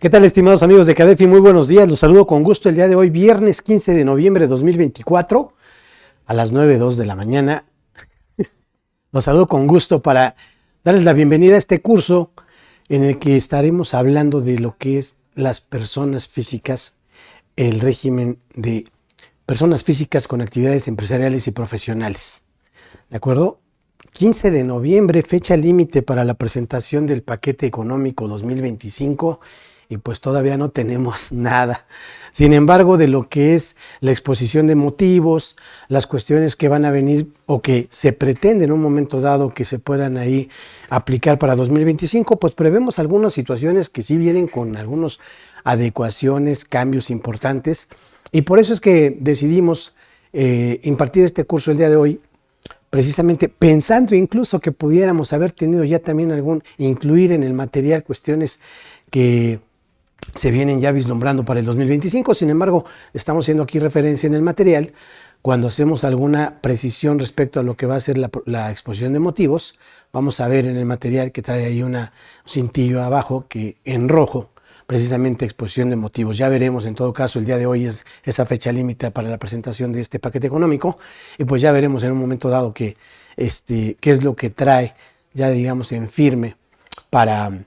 ¿Qué tal, estimados amigos de Cadefi? Muy buenos días, los saludo con gusto el día de hoy, viernes 15 de noviembre de 2024, a las 9:02 de la mañana. Los saludo con gusto para darles la bienvenida a este curso en el que estaremos hablando de lo que es las personas físicas, el régimen de personas físicas con actividades empresariales y profesionales. ¿De acuerdo? 15 de noviembre, fecha límite para la presentación del paquete económico 2025 y pues todavía no tenemos nada. Sin embargo, de lo que es la exposición de motivos, las cuestiones que van a venir o que se pretende en un momento dado que se puedan ahí aplicar para 2025, pues prevemos algunas situaciones que sí vienen con algunas adecuaciones, cambios importantes, y por eso es que decidimos impartir este curso el día de hoy, precisamente pensando incluso que pudiéramos haber tenido ya también incluir en el material cuestiones que se vienen ya vislumbrando para el 2025. Sin embargo, estamos haciendo aquí referencia en el material cuando hacemos alguna precisión respecto a lo que va a ser la exposición de motivos. Vamos a ver en el material que trae ahí un cintillo abajo que en rojo, precisamente exposición de motivos. Ya veremos, en todo caso, el día de hoy es esa fecha límite para la presentación de este paquete económico, y pues ya veremos en un momento dado qué es lo que trae ya, digamos, en firme para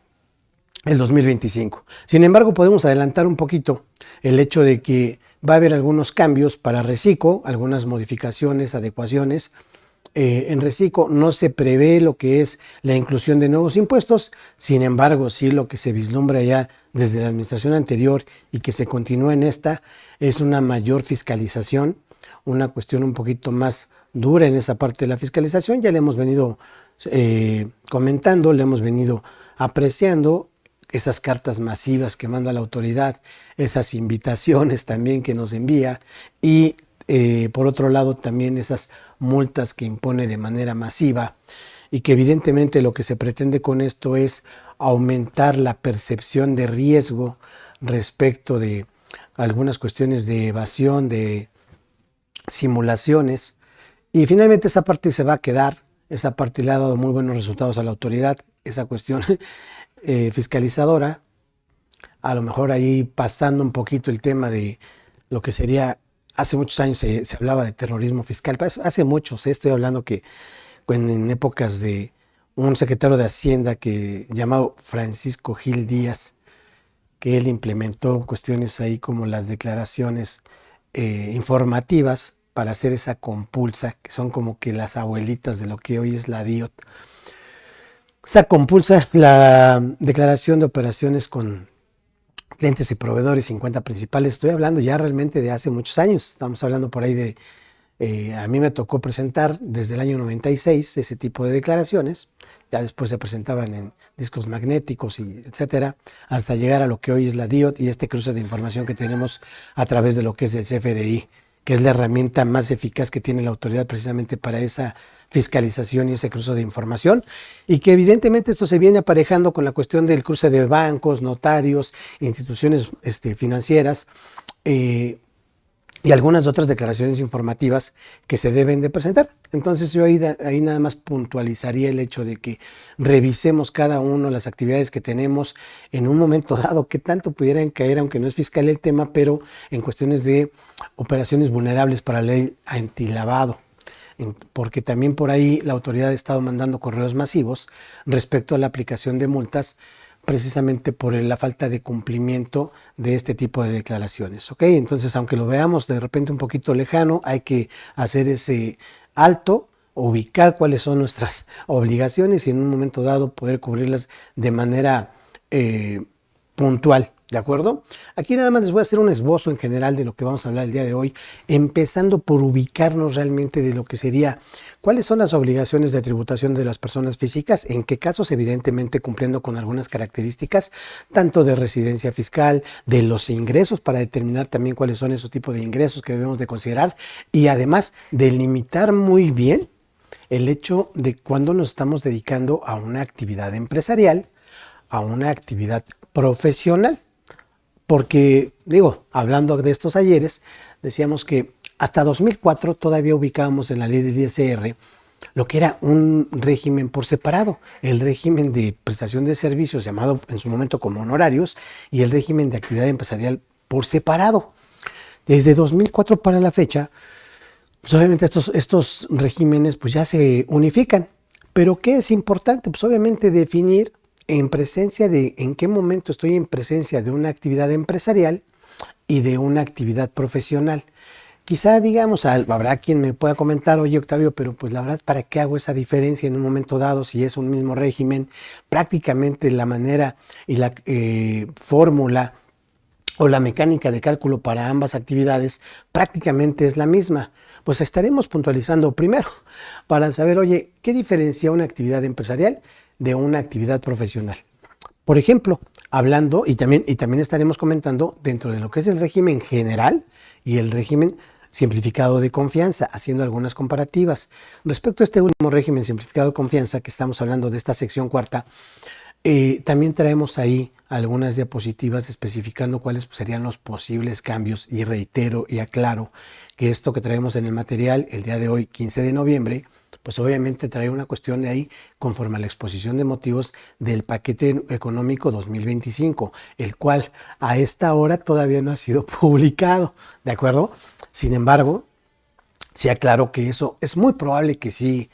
el 2025. Sin embargo, podemos adelantar un poquito el hecho de que va a haber algunos cambios para Resico, algunas modificaciones, adecuaciones. En Resico no se prevé lo que es la inclusión de nuevos impuestos, sin embargo, sí lo que se vislumbra ya desde la administración anterior y que se continúa en esta es una mayor fiscalización, una cuestión un poquito más dura en esa parte de la fiscalización. Ya le hemos venido comentando, le hemos venido apreciando esas cartas masivas que manda la autoridad, esas invitaciones también que nos envía y por otro lado también esas multas que impone de manera masiva, y que evidentemente lo que se pretende con esto es aumentar la percepción de riesgo respecto de algunas cuestiones de evasión, de simulaciones, y finalmente esa parte se va a quedar. Esa parte le ha dado muy buenos resultados a la autoridad, esa cuestión fiscalizadora. A lo mejor ahí pasando un poquito el tema de lo que sería, hace muchos años se hablaba de terrorismo fiscal, hace muchos, estoy hablando que en épocas de un secretario de Hacienda llamado Francisco Gil Díaz, que él implementó cuestiones ahí como las declaraciones informativas para hacer esa compulsa, que son como que las abuelitas de lo que hoy es la DIOT. Esa compulsa, la declaración de operaciones con clientes y proveedores, 50 principales. Estoy hablando ya realmente de hace muchos años. Estamos hablando por ahí de, a mí me tocó presentar desde el año 96 ese tipo de declaraciones. Ya después se presentaban en discos magnéticos y etcétera, hasta llegar a lo que hoy es la DIOT y este cruce de información que tenemos a través de lo que es el CFDI, que es la herramienta más eficaz que tiene la autoridad precisamente para esa fiscalización y ese cruce de información, y que evidentemente esto se viene aparejando con la cuestión del cruce de bancos, notarios, instituciones financieras y algunas otras declaraciones informativas que se deben de presentar. Entonces yo ahí nada más puntualizaría el hecho de que revisemos cada uno las actividades que tenemos en un momento dado, que tanto pudieran caer, aunque no es fiscal el tema, pero en cuestiones de operaciones vulnerables para la ley antilavado, porque también por ahí la autoridad ha estado mandando correos masivos respecto a la aplicación de multas, precisamente por la falta de cumplimiento de este tipo de declaraciones. ¿Ok? Entonces, aunque lo veamos de repente un poquito lejano, hay que hacer ese alto, ubicar cuáles son nuestras obligaciones y en un momento dado poder cubrirlas de manera puntual. ¿De acuerdo? Aquí nada más les voy a hacer un esbozo en general de lo que vamos a hablar el día de hoy, empezando por ubicarnos realmente de lo que sería cuáles son las obligaciones de tributación de las personas físicas, en qué casos, evidentemente cumpliendo con algunas características, tanto de residencia fiscal, de los ingresos, para determinar también cuáles son esos tipos de ingresos que debemos de considerar, y además delimitar muy bien el hecho de cuándo nos estamos dedicando a una actividad empresarial, a una actividad profesional. Porque, hablando de estos ayeres, decíamos que hasta 2004 todavía ubicábamos en la ley del ISR lo que era un régimen por separado, el régimen de prestación de servicios llamado en su momento como honorarios y el régimen de actividad empresarial por separado. Desde 2004 para la fecha, pues obviamente estos regímenes pues ya se unifican. Pero ¿qué es importante? Pues obviamente definir en qué momento estoy en presencia de una actividad empresarial y de una actividad profesional. Quizá, digamos, habrá quien me pueda comentar, oye Octavio, pero pues la verdad, ¿para qué hago esa diferencia en un momento dado si es un mismo régimen? Prácticamente la manera y la fórmula o la mecánica de cálculo para ambas actividades prácticamente es la misma. Pues estaremos puntualizando primero para saber, oye, ¿qué diferencia una actividad empresarial de una actividad profesional? Por ejemplo, hablando, y también estaremos comentando dentro de lo que es el régimen general y el régimen simplificado de confianza, haciendo algunas comparativas. Respecto a este último régimen simplificado de confianza, que estamos hablando de esta sección cuarta, también traemos ahí algunas diapositivas especificando cuáles serían los posibles cambios y reitero y aclaro que esto que traemos en el material el día de hoy, 15 de noviembre, pues obviamente trae una cuestión de ahí conforme a la exposición de motivos del paquete económico 2025, el cual a esta hora todavía no ha sido publicado, ¿de acuerdo? Sin embargo, sí aclaro que eso es muy probable que sí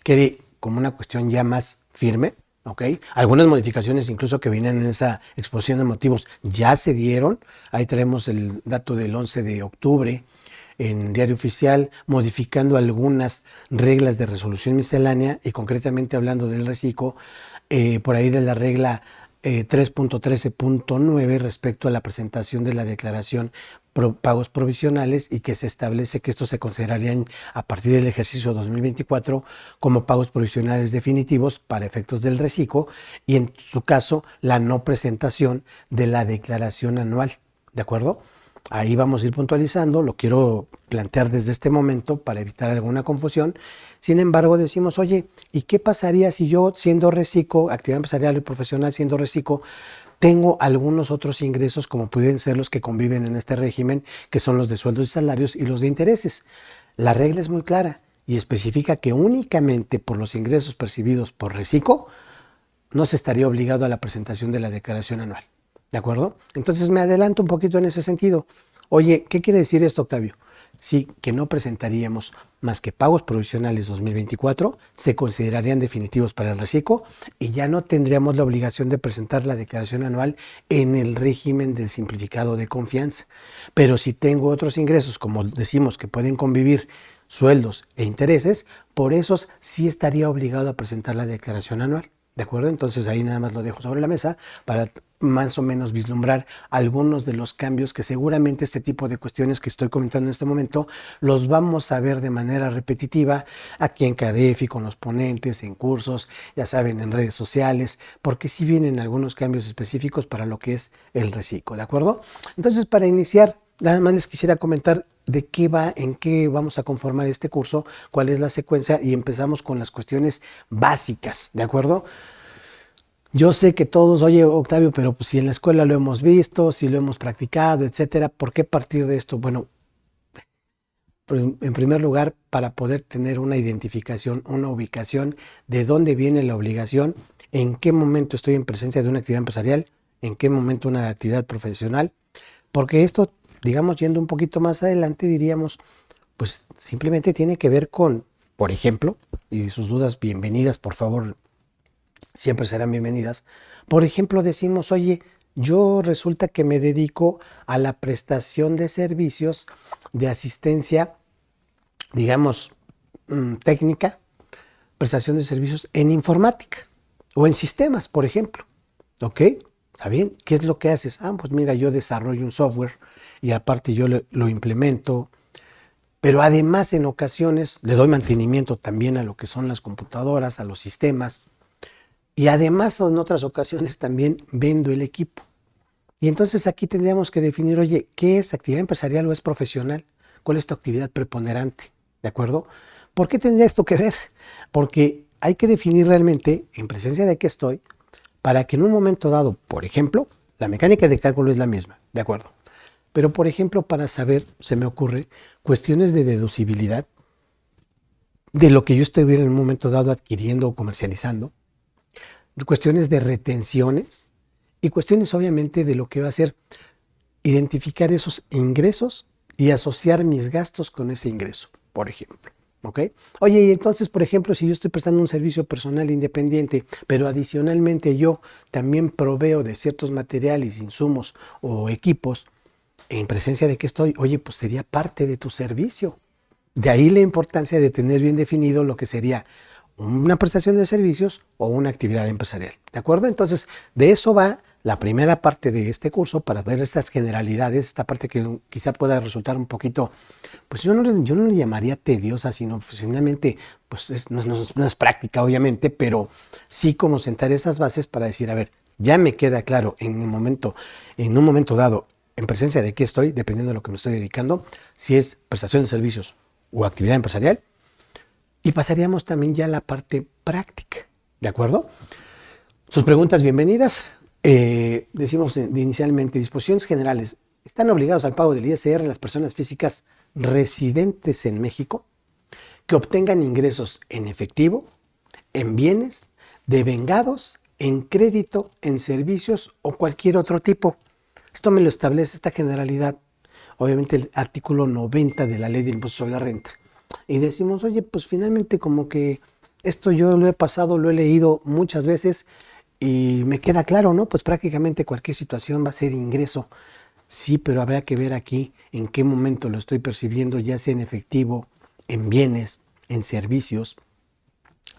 quede como una cuestión ya más firme, ¿ok? Algunas modificaciones incluso que vienen en esa exposición de motivos ya se dieron. Ahí tenemos el dato del 11 de octubre en Diario Oficial, modificando algunas reglas de resolución miscelánea y concretamente hablando del reciclo, por ahí de la regla 3.13.9 respecto a la presentación de la declaración pagos provisionales y que se establece que estos se considerarían a partir del ejercicio 2024 como pagos provisionales definitivos para efectos del reciclo y en su caso la no presentación de la declaración anual, ¿de acuerdo? Ahí vamos a ir puntualizando, lo quiero plantear desde este momento para evitar alguna confusión. Sin embargo, decimos, oye, ¿y qué pasaría si yo siendo reciclo, actividad empresarial y profesional siendo reciclo, tengo algunos otros ingresos como pueden ser los que conviven en este régimen, que son los de sueldos y salarios y los de intereses? La regla es muy clara y especifica que únicamente por los ingresos percibidos por reciclo no se estaría obligado a la presentación de la declaración anual. ¿De acuerdo? Entonces me adelanto un poquito en ese sentido. Oye, ¿qué quiere decir esto, Octavio? Sí, que no presentaríamos más que pagos provisionales 2024, se considerarían definitivos para el reciclo y ya no tendríamos la obligación de presentar la declaración anual en el régimen del simplificado de confianza. Pero si tengo otros ingresos, como decimos, que pueden convivir sueldos e intereses, por esos sí estaría obligado a presentar la declaración anual. ¿De acuerdo? Entonces ahí nada más lo dejo sobre la mesa para más o menos vislumbrar algunos de los cambios que seguramente este tipo de cuestiones que estoy comentando en este momento los vamos a ver de manera repetitiva aquí en CADEFI, con los ponentes, en cursos, ya saben, en redes sociales, porque sí vienen algunos cambios específicos para lo que es el reciclo, ¿de acuerdo? Entonces, para iniciar, nada más les quisiera comentar de qué va, en qué vamos a conformar este curso, cuál es la secuencia y empezamos con las cuestiones básicas, ¿de acuerdo? Yo sé que todos, oye Octavio, pero pues si en la escuela lo hemos visto, si lo hemos practicado, etcétera, ¿por qué partir de esto? Bueno, en primer lugar, para poder tener una identificación, una ubicación de dónde viene la obligación, en qué momento estoy en presencia de una actividad empresarial, en qué momento una actividad profesional, porque esto, digamos, yendo un poquito más adelante, diríamos, pues simplemente tiene que ver con, por ejemplo, y sus dudas bienvenidas, por favor, siempre serán bienvenidas. Por ejemplo, decimos, oye, yo resulta que me dedico a la prestación de servicios de asistencia, digamos, técnica, prestación de servicios en informática o en sistemas, por ejemplo. ¿Ok? ¿Está bien? ¿Qué es lo que haces? Ah, pues mira, yo desarrollo un software y aparte yo lo implemento, pero además en ocasiones le doy mantenimiento también a lo que son las computadoras, a los sistemas. Y además en otras ocasiones también vendo el equipo. Y entonces aquí tendríamos que definir, oye, ¿qué es actividad empresarial o es profesional? ¿Cuál es tu actividad preponderante? ¿De acuerdo? ¿Por qué tendría esto que ver? Porque hay que definir realmente en presencia de qué estoy para que en un momento dado, por ejemplo, la mecánica de cálculo es la misma, ¿de acuerdo? Pero por ejemplo, para saber, se me ocurre, cuestiones de deducibilidad, de lo que yo estuviera en un momento dado adquiriendo o comercializando, cuestiones de retenciones y cuestiones obviamente de lo que va a ser identificar esos ingresos y asociar mis gastos con ese ingreso, por ejemplo. ¿Ok? Oye, y entonces, por ejemplo, si yo estoy prestando un servicio personal independiente, pero adicionalmente yo también proveo de ciertos materiales, insumos o equipos, en presencia de que estoy, oye, pues sería parte de tu servicio. De ahí la importancia de tener bien definido lo que sería una prestación de servicios o una actividad empresarial. ¿De acuerdo? Entonces, de eso va la primera parte de este curso para ver estas generalidades, esta parte que quizá pueda resultar un poquito, pues yo no le llamaría tediosa, sino finalmente, pues no es práctica obviamente, pero sí como sentar esas bases para decir, a ver, ya me queda claro en un momento dado, en presencia de qué estoy, dependiendo de lo que me estoy dedicando, si es prestación de servicios o actividad empresarial, y pasaríamos también ya a la parte práctica, ¿de acuerdo? Sus preguntas bienvenidas. Decimos inicialmente, disposiciones generales. ¿Están obligados al pago del ISR las personas físicas residentes en México que obtengan ingresos en efectivo, en bienes, devengados, en crédito, en servicios o cualquier otro tipo? Esto me lo establece esta generalidad, obviamente el artículo 90 de la Ley de Impuesto sobre la Renta. Y decimos, oye, pues finalmente como que esto yo lo he pasado, lo he leído muchas veces y me queda claro, ¿no? Pues prácticamente cualquier situación va a ser ingreso. Sí, pero habrá que ver aquí en qué momento lo estoy percibiendo, ya sea en efectivo, en bienes, en servicios,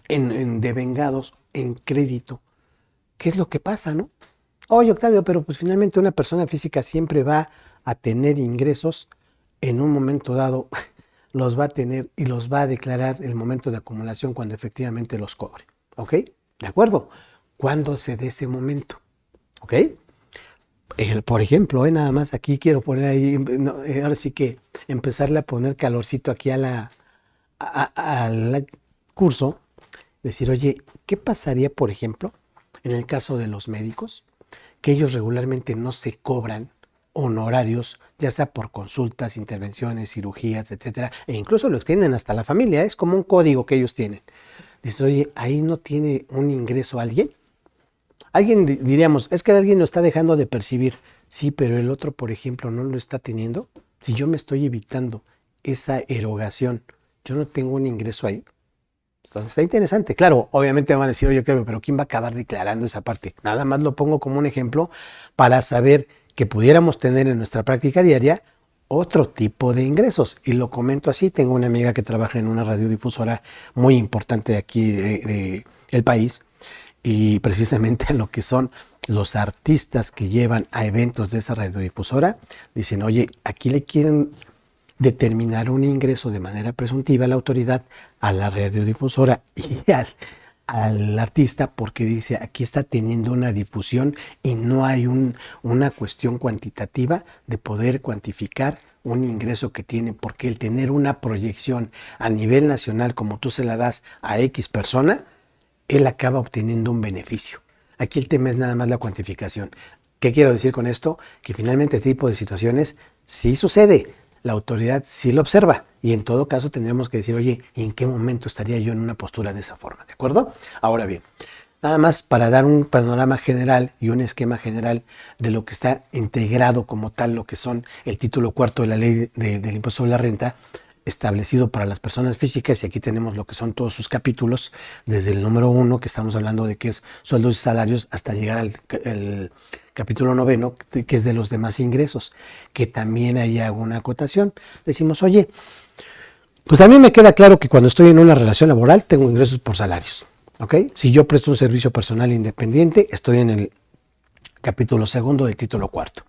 en devengados, en crédito. ¿Qué es lo que pasa, no? Oye, Octavio, pero pues finalmente una persona física siempre va a tener ingresos en un momento dado, los va a tener y los va a declarar el momento de acumulación cuando efectivamente los cobre. ¿Ok? ¿De acuerdo? ¿Cuándo se dé ese momento? ¿Ok? Por ejemplo, nada más aquí quiero poner ahí, no, ahora sí que empezarle a poner calorcito aquí al curso, decir, oye, ¿qué pasaría, por ejemplo, en el caso de los médicos, que ellos regularmente no se cobran honorarios, ya sea por consultas, intervenciones, cirugías, etcétera, e incluso lo extienden hasta la familia, es como un código que ellos tienen? Dices, oye, ahí no tiene un ingreso alguien. Alguien diríamos, es que alguien lo está dejando de percibir. Sí, pero el otro, por ejemplo, no lo está teniendo. Si yo me estoy evitando esa erogación, yo no tengo un ingreso ahí. Entonces está interesante. Claro, obviamente me van a decir, oye, Octavio, pero ¿quién va a acabar declarando esa parte? Nada más lo pongo como un ejemplo para saber que pudiéramos tener en nuestra práctica diaria otro tipo de ingresos. Y lo comento así, tengo una amiga que trabaja en una radiodifusora muy importante de aquí del país, y precisamente a lo que son los artistas que llevan a eventos de esa radiodifusora, dicen, oye, aquí le quieren determinar un ingreso de manera presuntiva a la autoridad, a la radiodifusora y al artista, porque dice, aquí está teniendo una difusión y no hay una cuestión cuantitativa de poder cuantificar un ingreso que tiene, porque el tener una proyección a nivel nacional como tú se la das a X persona, él acaba obteniendo un beneficio. Aquí el tema es nada más la cuantificación. ¿Qué quiero decir con esto? Que finalmente este tipo de situaciones sí sucede, la autoridad sí lo observa y en todo caso tendremos que decir, oye, ¿en qué momento estaría yo en una postura de esa forma? ¿De acuerdo? Ahora bien, nada más para dar un panorama general y un esquema general de lo que está integrado como tal, lo que son el título cuarto de la ley del impuesto sobre la renta, establecido para las personas físicas, y aquí tenemos lo que son todos sus capítulos, desde el número 1, que estamos hablando de que es sueldos y salarios, hasta llegar al capítulo 9, que es de los demás ingresos, que también ahí hago una acotación. Decimos, oye, pues a mí me queda claro que cuando estoy en una relación laboral tengo ingresos por salarios, ¿ok? Si yo presto un servicio personal independiente, estoy en el capítulo 2 del título 4.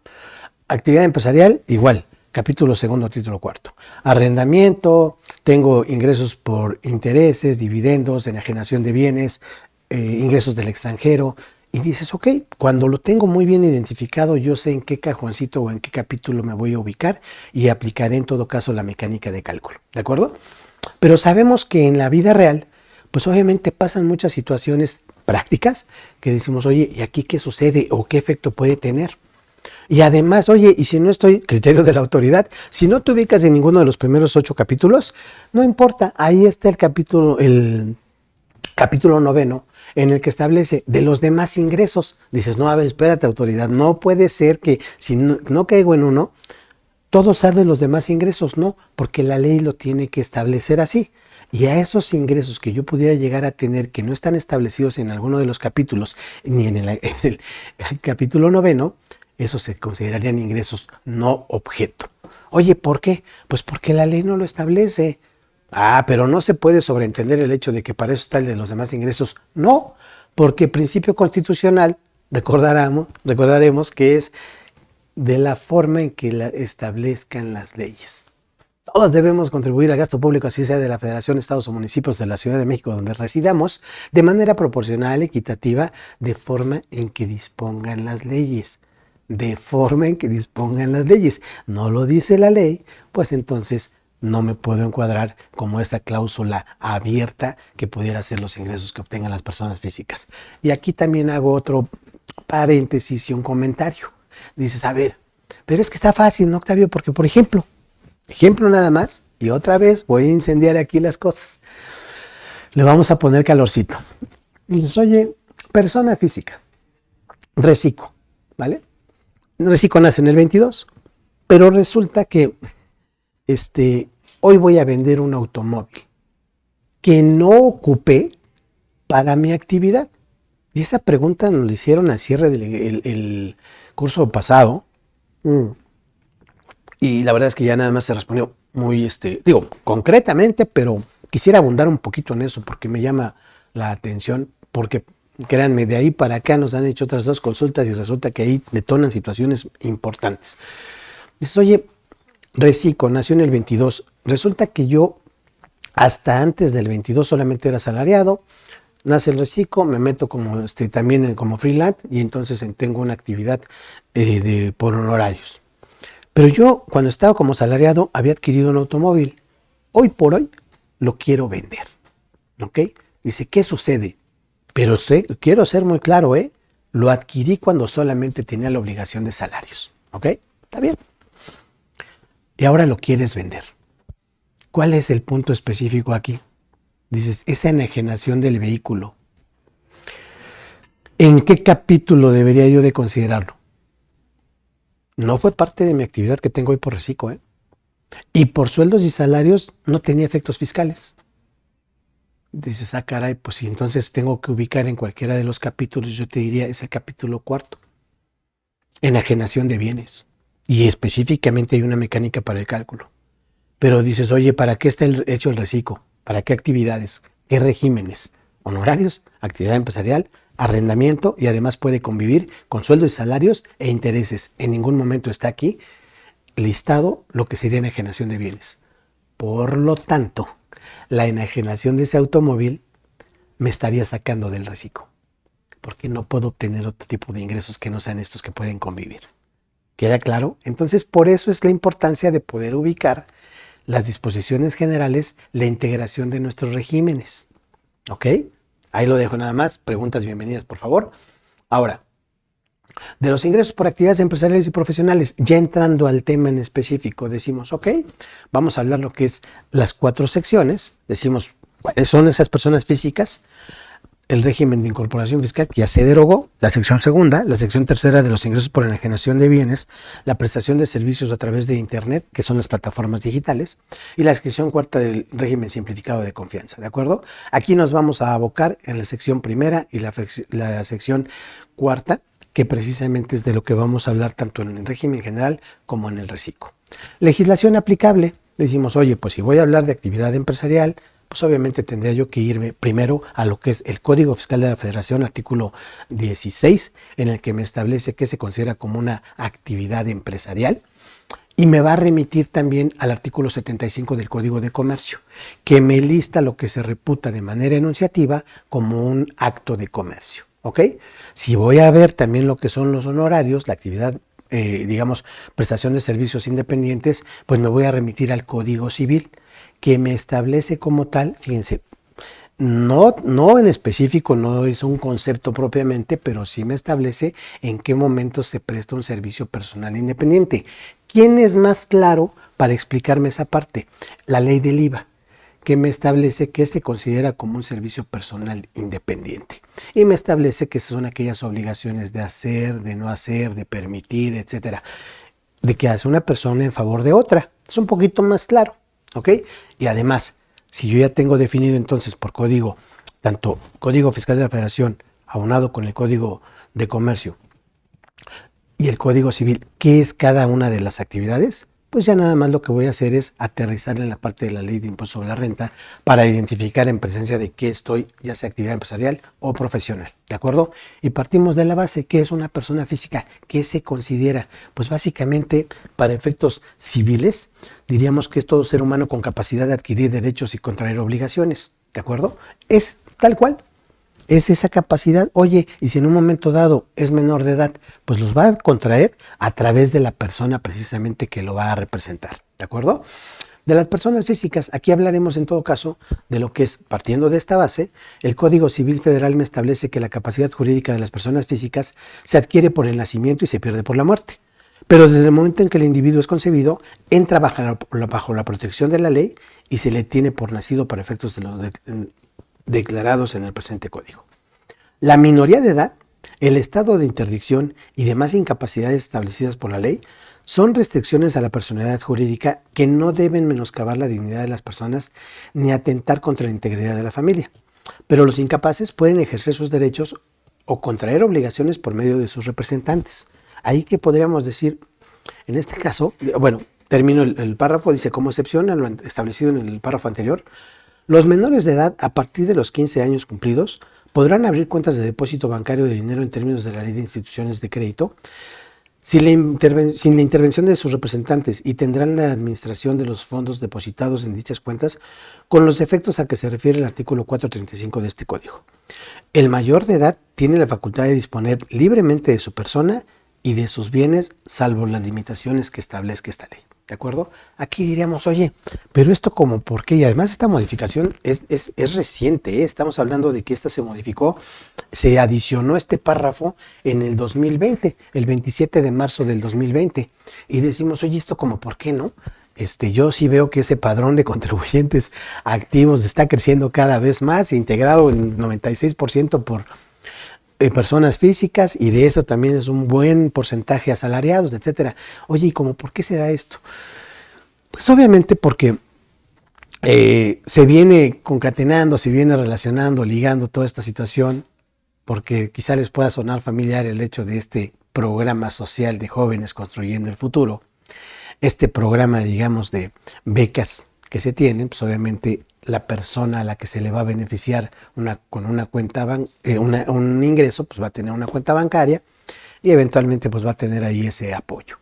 Actividad empresarial, igual, capítulo 2, título 4. Arrendamiento, tengo ingresos por intereses, dividendos, enajenación de bienes, ingresos del extranjero. Y dices, ok, cuando lo tengo muy bien identificado, yo sé en qué cajoncito o en qué capítulo me voy a ubicar y aplicaré en todo caso la mecánica de cálculo, ¿de acuerdo? Pero sabemos que en la vida real, pues obviamente pasan muchas situaciones prácticas que decimos, oye, ¿y aquí qué sucede o qué efecto puede tener? Y además, oye, y si no estoy, criterio de la autoridad, si no te ubicas en ninguno de los primeros 8 capítulos, no importa, ahí está el capítulo 9, en el que establece de los demás ingresos. Dices, no, a ver, espérate, autoridad, no puede ser que si no caigo en uno, todos salen los demás ingresos, no, porque la ley lo tiene que establecer así. Y a esos ingresos que yo pudiera llegar a tener que no están establecidos en alguno de los capítulos, ni en el capítulo 9, esos se considerarían ingresos no objeto. Oye, ¿por qué? Pues porque la ley no lo establece. Ah, pero no se puede sobreentender el hecho de que para eso está el de los demás ingresos. No, porque el principio constitucional, recordaremos que es de la forma en que la establezcan las leyes. Todos debemos contribuir al gasto público, así sea de la Federación, Estados o municipios de la Ciudad de México donde residamos, de manera proporcional, equitativa, de forma en que dispongan las leyes. De forma en que dispongan las leyes. No lo dice la ley, pues entonces no me puedo encuadrar como esta cláusula abierta que pudiera ser los ingresos que obtengan las personas físicas. Y aquí también hago otro paréntesis y un comentario. Dices, a ver, pero es que está fácil, ¿no, Octavio? Porque, por ejemplo nada más, y otra vez voy a incendiar aquí las cosas. Le vamos a poner calorcito. Dices, oye, persona física, reciclo, ¿vale? Reciclo nace en el 22, pero resulta que hoy voy a vender un automóvil que no ocupé para mi actividad. Y esa pregunta nos la hicieron al cierre del curso pasado. Y la verdad es que ya nada más se respondió muy, concretamente, pero quisiera abundar un poquito en eso porque me llama la atención, porque créanme, de ahí para acá nos han hecho otras 2 consultas y resulta que ahí detonan situaciones importantes. Dices, oye, Recico nació en el 22, resulta que yo hasta antes del 22 solamente era asalariado, nace el Recico, me meto como también como freelance y entonces tengo una actividad por honorarios. Pero yo, cuando estaba como asalariado, había adquirido un automóvil. Hoy por hoy lo quiero vender. ¿Ok? Dice, ¿qué sucede? Pero quiero ser muy claro, lo adquirí cuando solamente tenía la obligación de salarios. ¿Ok? Está bien. Y ahora lo quieres vender. ¿Cuál es el punto específico aquí? Dices, esa enajenación del vehículo. ¿En qué capítulo debería yo de considerarlo? No fue parte de mi actividad que tengo hoy por Recico, Y por sueldos y salarios no tenía efectos fiscales. Dices, caray, pues si entonces tengo que ubicar en cualquiera de los capítulos, yo te diría, es el capítulo 4. Enajenación de bienes. Y específicamente hay una mecánica para el cálculo. Pero dices, oye, ¿para qué está hecho el Recico? ¿Para qué actividades? ¿Qué regímenes? Honorarios, actividad empresarial, arrendamiento y además puede convivir con sueldos y salarios e intereses. En ningún momento está aquí listado lo que sería enajenación de bienes. Por lo tanto, la enajenación de ese automóvil me estaría sacando del Recico, porque no puedo obtener otro tipo de ingresos que no sean estos que pueden convivir. ¿Queda claro? Entonces, por eso es la importancia de poder ubicar las disposiciones generales, la integración de nuestros regímenes. ¿Ok? Ahí lo dejo nada más. Preguntas bienvenidas, por favor. Ahora, de los ingresos por actividades empresariales y profesionales, ya entrando al tema en específico, decimos, ok, vamos a hablar lo que es las 4 secciones. Decimos, ¿cuáles son esas personas físicas? El régimen de incorporación fiscal que ya se derogó, la sección segunda, la sección tercera de los ingresos por enajenación de bienes, la prestación de servicios a través de Internet, que son las plataformas digitales, y la sección cuarta del régimen simplificado de confianza, ¿de acuerdo? Aquí nos vamos a abocar en la sección primera y la sección cuarta, que precisamente es de lo que vamos a hablar tanto en el régimen general como en el Recico. Legislación aplicable, decimos, oye, pues si voy a hablar de actividad empresarial, pues obviamente tendría yo que irme primero a lo que es el Código Fiscal de la Federación, artículo 16, en el que me establece qué se considera como una actividad empresarial, y me va a remitir también al artículo 75 del Código de Comercio, que me lista lo que se reputa de manera enunciativa como un acto de comercio. ¿Ok? Si voy a ver también lo que son los honorarios, la actividad, prestación de servicios independientes, pues me voy a remitir al Código Civil, que me establece como tal, fíjense, no en específico, no es un concepto propiamente, pero sí me establece en qué momento se presta un servicio personal independiente. ¿Quién es más claro para explicarme esa parte? La ley del IVA, que me establece que se considera como un servicio personal independiente. Y me establece que son aquellas obligaciones de hacer, de no hacer, de permitir, etcétera, de que hace una persona en favor de otra. Es un poquito más claro, ¿ok? Y además, si yo ya tengo definido entonces por código, tanto Código Fiscal de la Federación, aunado con el Código de Comercio y el Código Civil, qué es cada una de las actividades, pues ya nada más lo que voy a hacer es aterrizar en la parte de la ley de impuesto sobre la renta para identificar en presencia de qué estoy, ya sea actividad empresarial o profesional, ¿de acuerdo? Y partimos de la base, ¿qué es una persona física? ¿Qué se considera? Pues básicamente, para efectos civiles, diríamos que es todo ser humano con capacidad de adquirir derechos y contraer obligaciones, ¿de acuerdo? Es tal cual. Es esa capacidad, oye, y si en un momento dado es menor de edad, pues los va a contraer a través de la persona precisamente que lo va a representar, ¿de acuerdo? De las personas físicas, aquí hablaremos en todo caso de lo que es, partiendo de esta base, el Código Civil Federal me establece que la capacidad jurídica de las personas físicas se adquiere por el nacimiento y se pierde por la muerte. Pero desde el momento en que el individuo es concebido, entra bajo la protección de la ley y se le tiene por nacido para efectos de los declarados en el presente código. La minoría de edad, el estado de interdicción y demás incapacidades establecidas por la ley son restricciones a la personalidad jurídica que no deben menoscabar la dignidad de las personas ni atentar contra la integridad de la familia. Pero los incapaces pueden ejercer sus derechos o contraer obligaciones por medio de sus representantes. Ahí que podríamos decir, en este caso, bueno, termino el párrafo, dice como excepción a lo establecido en el párrafo anterior, los menores de edad, a partir de los 15 años cumplidos, podrán abrir cuentas de depósito bancario de dinero en términos de la Ley de Instituciones de Crédito sin la intervención de sus representantes y tendrán la administración de los fondos depositados en dichas cuentas con los efectos a que se refiere el artículo 435 de este código. El mayor de edad tiene la facultad de disponer libremente de su persona y de sus bienes, salvo las limitaciones que establezca esta ley. ¿De acuerdo? Aquí diríamos, oye, pero esto como por qué, y además esta modificación es reciente, ¿eh? Estamos hablando de que esta se modificó, se adicionó este párrafo en el 2020, el 27 de marzo del 2020, y decimos, oye, esto como por qué, ¿no? Yo sí veo que ese padrón de contribuyentes activos está creciendo cada vez más, integrado en 96% por personas físicas, y de eso también es un buen porcentaje asalariados, etcétera. Oye, ¿y cómo por qué se da esto? Pues obviamente porque se viene concatenando, se viene relacionando, ligando toda esta situación, porque quizá les pueda sonar familiar el hecho de este programa social de jóvenes construyendo el futuro, este programa, digamos, de becas que se tienen, pues obviamente la persona a la que se le va a beneficiar con una cuenta, un ingreso, pues va a tener una cuenta bancaria y eventualmente pues va a tener ahí ese apoyo.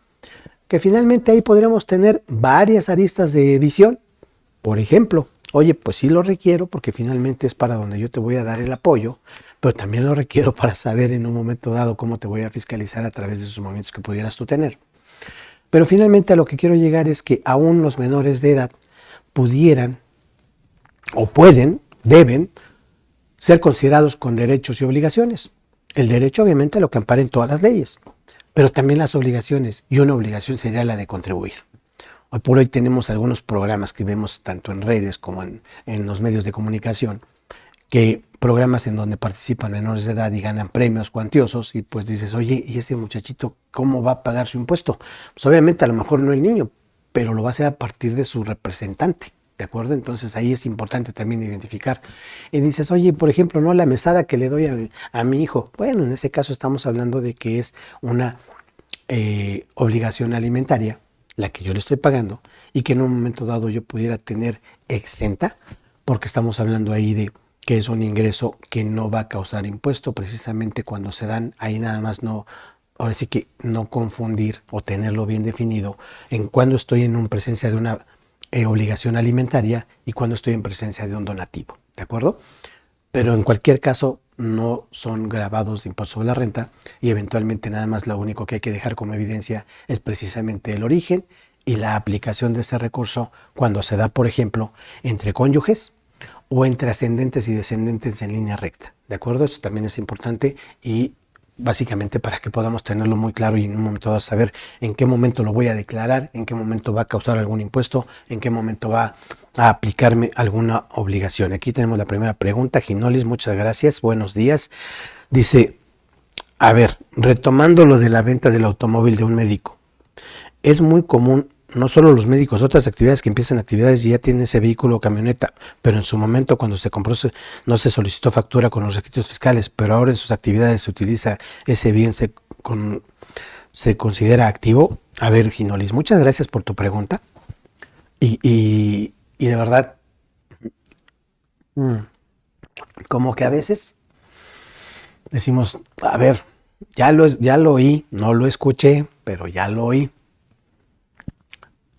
Que finalmente ahí podríamos tener varias aristas de visión. Por ejemplo, oye, pues sí lo requiero porque finalmente es para donde yo te voy a dar el apoyo, pero también lo requiero para saber en un momento dado cómo te voy a fiscalizar a través de esos movimientos que pudieras tú tener. Pero finalmente a lo que quiero llegar es que aún los menores de edad pudieran o pueden, deben ser considerados con derechos y obligaciones. El derecho obviamente lo que ampara en todas las leyes, pero también las obligaciones, y una obligación sería la de contribuir. Hoy por hoy tenemos algunos programas que vemos tanto en redes como en los medios de comunicación, que programas en donde participan menores de edad y ganan premios cuantiosos, y pues dices, oye, ¿y ese muchachito cómo va a pagar su impuesto? Pues obviamente a lo mejor no el niño, pero lo va a hacer a partir de su representante, ¿de acuerdo? Entonces ahí es importante también identificar. Y dices, oye, por ejemplo, no la mesada que le doy a mi hijo. Bueno, en este caso estamos hablando de que es una obligación alimentaria, la que yo le estoy pagando, y que en un momento dado yo pudiera tener exenta, porque estamos hablando ahí de que es un ingreso que no va a causar impuesto, precisamente cuando se dan, ahí nada más no, ahora sí que no confundir o tenerlo bien definido en cuando estoy en presencia de una obligación alimentaria y cuando estoy en presencia de un donativo, ¿de acuerdo? Pero en cualquier caso no son gravados de impuesto sobre la renta y eventualmente nada más lo único que hay que dejar como evidencia es precisamente el origen y la aplicación de ese recurso cuando se da, por ejemplo, entre cónyuges o entre ascendentes y descendentes en línea recta. ¿De acuerdo? Esto también es importante y básicamente para que podamos tenerlo muy claro y en un momento dado saber en qué momento lo voy a declarar, en qué momento va a causar algún impuesto, en qué momento va a aplicarme alguna obligación. Aquí tenemos la primera pregunta. Ginolis, muchas gracias. Buenos días. Dice, a ver, retomando lo de la venta del automóvil de un médico. Es muy común, no solo los médicos, otras actividades que empiezan actividades y ya tienen ese vehículo o camioneta, pero en su momento cuando se compró no se solicitó factura con los requisitos fiscales, pero ahora en sus actividades se utiliza ese bien, se considera activo. A ver, Ginolis, muchas gracias por tu pregunta y de verdad, como que a veces decimos, a ver, ya lo oí, no lo escuché, pero ya lo oí.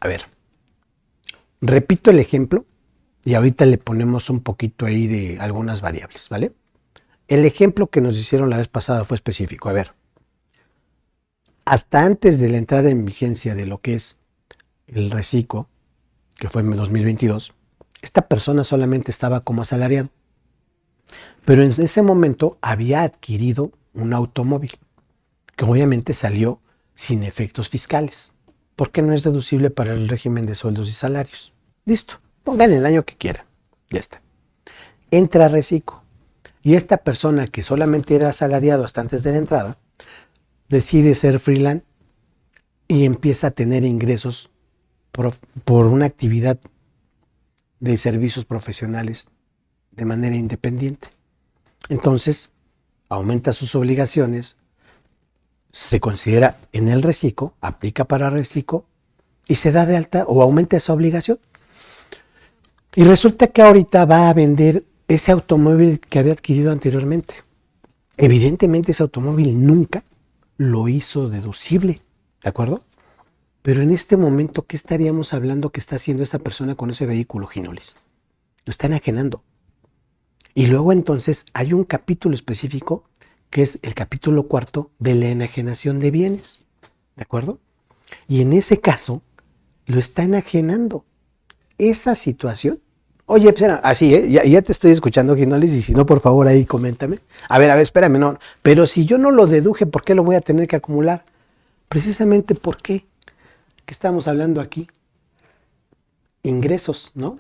A ver, repito el ejemplo y ahorita le ponemos un poquito ahí de algunas variables, ¿vale? El ejemplo que nos hicieron la vez pasada fue específico. A ver, hasta antes de la entrada en vigencia de lo que es el reciclo, que fue en 2022, esta persona solamente estaba como asalariado. Pero en ese momento había adquirido un automóvil, que obviamente salió sin efectos fiscales, porque no es deducible para el régimen de sueldos y salarios. Listo, pongan el año que quieran, ya está. Entra a reciclo y esta persona que solamente era asalariado hasta antes de la entrada, decide ser freelance y empieza a tener ingresos por una actividad de servicios profesionales de manera independiente. Entonces, aumenta sus obligaciones, se considera en el reciclo, aplica para reciclo y se da de alta o aumenta esa obligación. Y resulta que ahorita va a vender ese automóvil que había adquirido anteriormente. Evidentemente ese automóvil nunca lo hizo deducible, ¿de acuerdo? Pero en este momento, ¿qué estaríamos hablando que está haciendo esta persona con ese vehículo, Ginolis? Lo está enajenando. Y luego entonces hay un capítulo específico que es el capítulo 4 de la enajenación de bienes, ¿de acuerdo? Y en ese caso lo está enajenando. Esa situación, oye, espera, así, ya te estoy escuchando, Ginolis, y si no, por favor, ahí coméntame. A ver, espérame, no, pero si yo no lo deduje, ¿por qué lo voy a tener que acumular? Precisamente, ¿por qué? ¿Qué estamos hablando aquí? Ingresos, ¿no?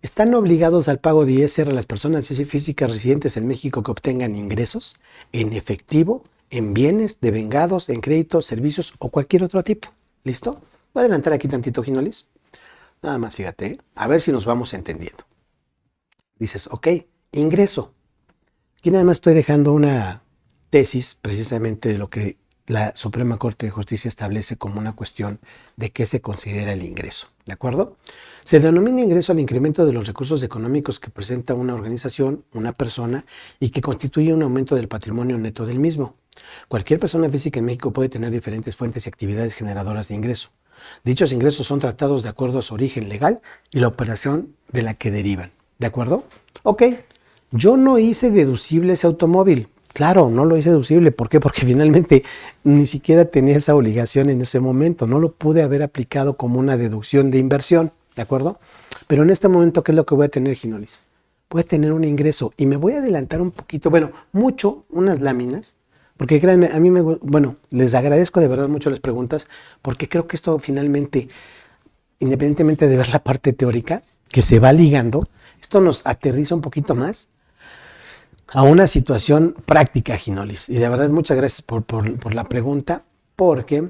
Están obligados al pago de ISR las personas físicas residentes en México que obtengan ingresos en efectivo, en bienes, devengados, en créditos, servicios o cualquier otro tipo. ¿Listo? Voy a adelantar aquí tantito, Ginolis. Nada más, fíjate, a ver si nos vamos entendiendo. Dices, ok, ingreso. Aquí nada más estoy dejando una tesis precisamente de lo que la Suprema Corte de Justicia establece como una cuestión de qué se considera el ingreso, ¿de acuerdo? Se denomina ingreso al incremento de los recursos económicos que presenta una organización, una persona, y que constituye un aumento del patrimonio neto del mismo. Cualquier persona física en México puede tener diferentes fuentes y actividades generadoras de ingreso. Dichos ingresos son tratados de acuerdo a su origen legal y la operación de la que derivan, ¿de acuerdo? Ok, yo no hice deducible ese automóvil. Claro, no lo hice deducible. ¿Por qué? Porque finalmente ni siquiera tenía esa obligación en ese momento. No lo pude haber aplicado como una deducción de inversión, ¿de acuerdo? Pero en este momento, ¿qué es lo que voy a tener, Ginolis? Voy a tener un ingreso y me voy a adelantar un poquito, bueno, mucho, unas láminas, porque créanme, a mí les agradezco de verdad mucho las preguntas, porque creo que esto finalmente, independientemente de ver la parte teórica, que se va ligando, esto nos aterriza un poquito más a una situación práctica, Ginolis. Y de verdad, muchas gracias por la pregunta, porque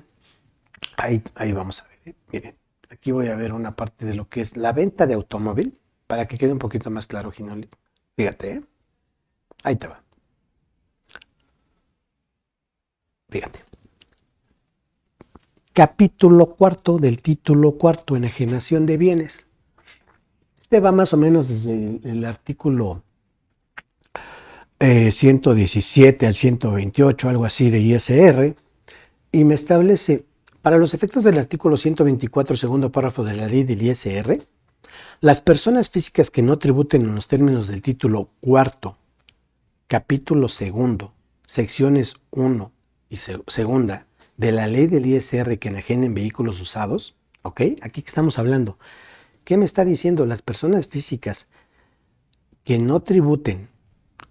ahí vamos a ver. Miren, aquí voy a ver una parte de lo que es la venta de automóvil, para que quede un poquito más claro, Ginolis. Fíjate, ahí te va. Fíjate. Capítulo 4 del título 4, enajenación de bienes. Este va más o menos desde el artículo 117 al 128, algo así de ISR, y me establece, para los efectos del artículo 124, segundo párrafo de la ley del ISR, las personas físicas que no tributen en los términos del título 4, capítulo 2, secciones 1 y segunda de la ley del ISR que enajenen vehículos usados, ¿ok? Aquí estamos hablando. ¿Qué me está diciendo? Las personas físicas que no tributen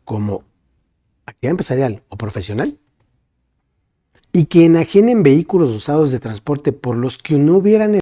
como actividad empresarial o profesional y que enajenen vehículos usados de transporte por los que no hubieran